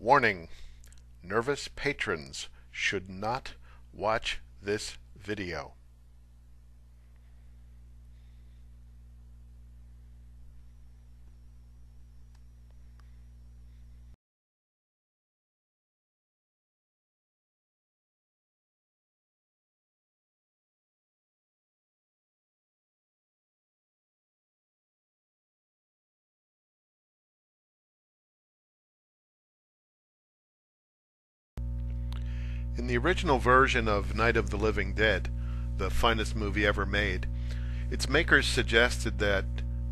Warning: nervous patrons should not watch this video. In the original version of Night of the Living Dead, the finest movie ever made, its makers suggested that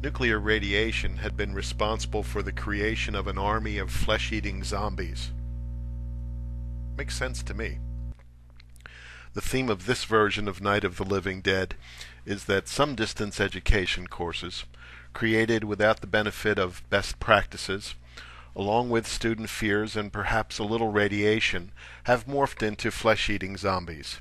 nuclear radiation had been responsible for the creation of an army of flesh-eating zombies. Makes sense to me. The theme of this version of Night of the Living Dead is that some distance education courses, created without the benefit of best practices, along with student fears and perhaps a little radiation, have morphed into flesh-eating zombies.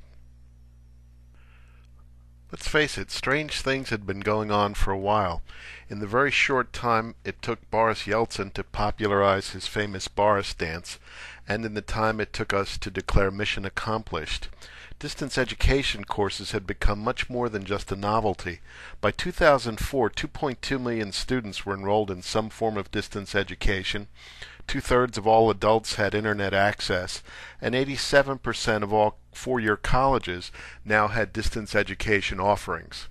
Let's face it, strange things had been going on for a while. In the very short time it took Boris Yeltsin to popularize his famous Boris dance, and in the time it took us to declare mission accomplished, distance education courses had become much more than just a novelty. By 2004, 2.2 million students were enrolled in some form of distance education. Two-thirds of all adults had internet access, and 87% of all four-year colleges now had distance education offerings.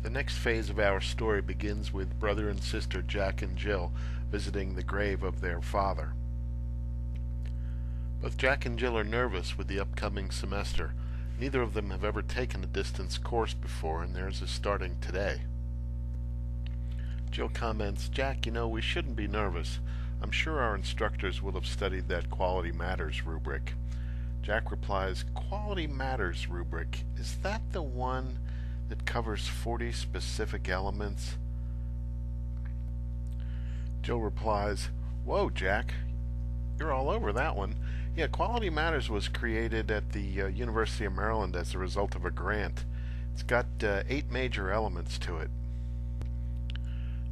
The next phase of our story begins with brother and sister Jack and Jill visiting the grave of their father. Both Jack and Jill are nervous with the upcoming semester. Neither of them have ever taken a distance course before, and theirs is starting today. Jill comments, "Jack, we shouldn't be nervous. I'm sure our instructors will have studied that Quality Matters rubric." Jack replies, "Quality Matters rubric, is that the one that covers 40 specific elements?" Jill replies, "Whoa, Jack, you're all over that one. Yeah, Quality Matters was created at the University of Maryland as a result of a grant. It's got 8 major elements to it."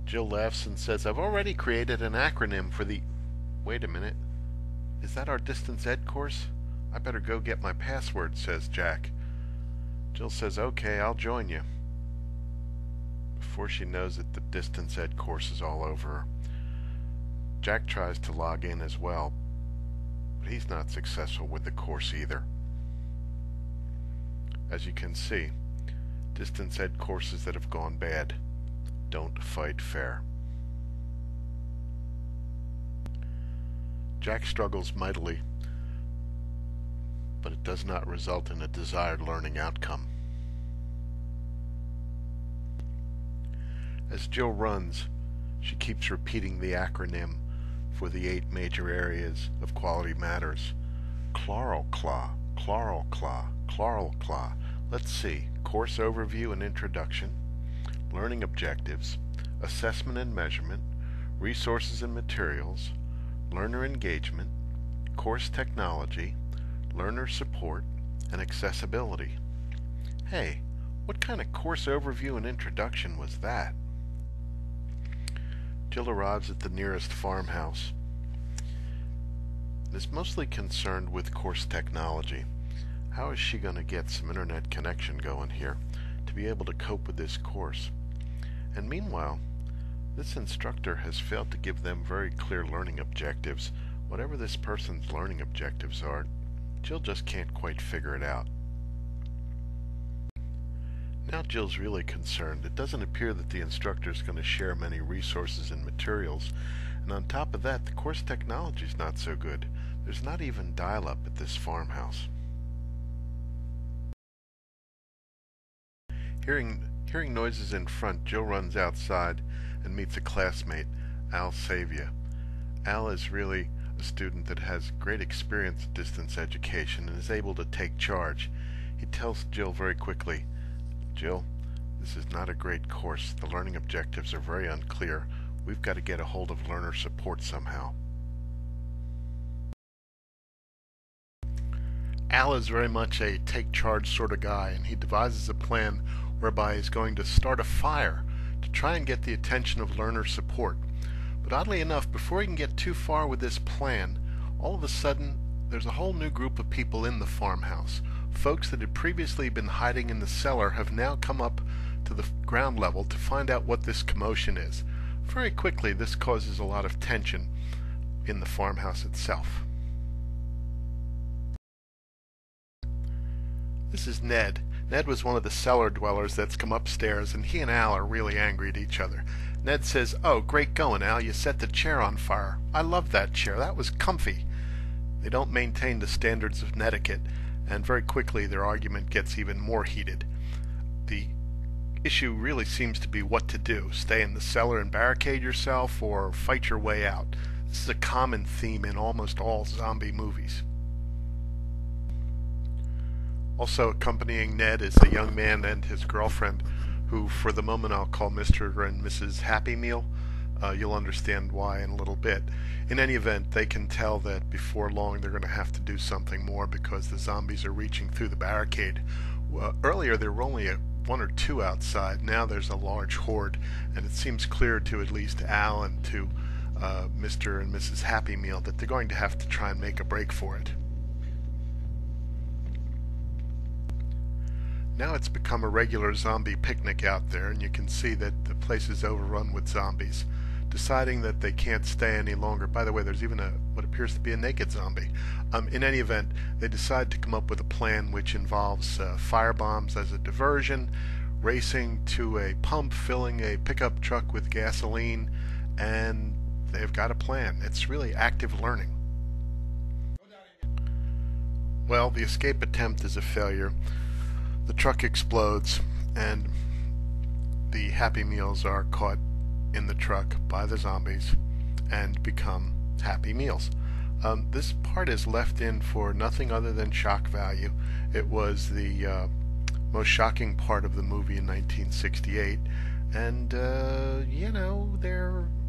Jill laughs and says, "I've already created an acronym for the..." Wait a minute. Is that our distance ed course? I better go get my password, says Jack. Jill says, "Okay, I'll join you." Before she knows it, the distance ed course is all over her. Jack tries to log in as well, but he's not successful with the course either. As you can see, distance ed courses that have gone bad don't fight fair. Jack struggles mightily, but it does not result in a desired learning outcome. As Jill runs, she keeps repeating the acronym for the 8 major areas of Quality Matters. Chloral Claw, Chloral Claw, Chloral Claw. Let's see. Course overview and introduction, learning objectives, assessment and measurement, resources and materials, learner engagement, course technology, learner support, and accessibility. Hey, what kind of course overview and introduction was that? Jill arrives at the nearest farmhouse. It is mostly concerned with course technology. How is she going to get some internet connection going here to be able to cope with this course? And meanwhile, this instructor has failed to give them very clear learning objectives. Whatever this person's learning objectives are, Jill just can't quite figure it out. Now Jill's really concerned. It doesn't appear that the instructor is going to share many resources and materials, and on top of that, the course technology is not so good. There's not even dial-up at this farmhouse. Hearing noises in front, Jill runs outside and meets a classmate, Al Savia. Al is really a student that has great experience in distance education and is able to take charge. He tells Jill very quickly, "Jill, this is not a great course. The learning objectives are very unclear. We've got to get a hold of learner support somehow." Al is very much a take charge sort of guy, and he devises a plan whereby he's going to start a fire to try and get the attention of learner support. But oddly enough, before he can get too far with this plan, all of a sudden there's a whole new group of people in the farmhouse. Folks that had previously been hiding in the cellar have now come up to the ground level to find out what this commotion is. Very quickly, this causes a lot of tension in the farmhouse itself. This is Ned. Ned was one of the cellar dwellers that's come upstairs, and he and Al are really angry at each other. Ned says, "Oh, great going, Al. You set the chair on fire. I love that chair. That was comfy." They don't maintain the standards of netiquette, and very quickly their argument gets even more heated. The issue really seems to be what to do. Stay in the cellar and barricade yourself, or fight your way out. This is a common theme in almost all zombie movies. Also accompanying Ned is a young man and his girlfriend, who for the moment I'll call Mr. and Mrs. Happy Meal. You'll understand why in a little bit. In any event, they can tell that before long they're going to have to do something more because the zombies are reaching through the barricade. Earlier there were only one or two outside. Now there's a large horde, and it seems clear to at least Al and to Mr. and Mrs. Happy Meal that they're going to have to try and make a break for it. Now it's become a regular zombie picnic out there, and you can see that the place is overrun with zombies. Deciding that they can't stay any longer. By the way, there's even what appears to be a naked zombie. In any event, they decide to come up with a plan which involves firebombs as a diversion, racing to a pump, filling a pickup truck with gasoline, and they've got a plan. It's really active learning. Well, the escape attempt is a failure. The truck explodes, and the Happy Meals are caught in the truck by the zombies and become Happy Meals. This part is left in for nothing other than shock value. It was the most shocking part of the movie in 1968, and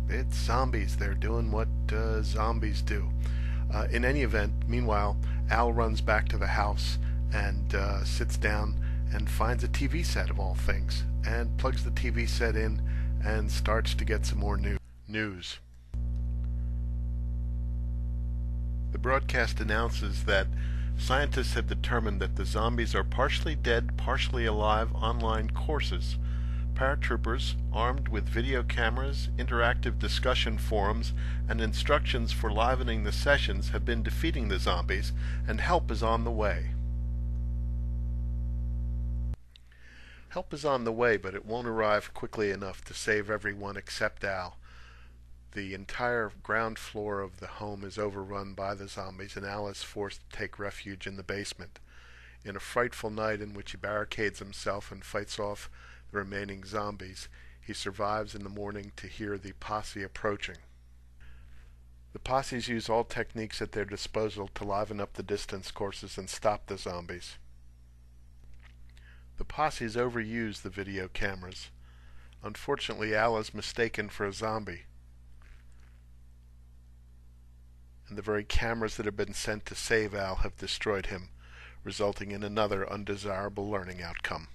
it's zombies. They're doing what zombies do. In any event, meanwhile, Al runs back to the house and sits down and finds a TV set of all things, and plugs the TV set in and starts to get some more news. The broadcast announces that scientists have determined that the zombies are partially dead, partially alive online courses. Paratroopers, armed with video cameras, interactive discussion forums, and instructions for livening the sessions, have been defeating the zombies, and help is on the way. Help is on the way, but it won't arrive quickly enough to save everyone except Al. The entire ground floor of the home is overrun by the zombies, and Al is forced to take refuge in the basement. In a frightful night in which he barricades himself and fights off the remaining zombies, he survives in the morning to hear the posse approaching. The posses use all techniques at their disposal to liven up the distance courses and stop the zombies. The posses overuse the video cameras. Unfortunately, Al is mistaken for a zombie, and the very cameras that have been sent to save Al have destroyed him, resulting in another undesirable learning outcome.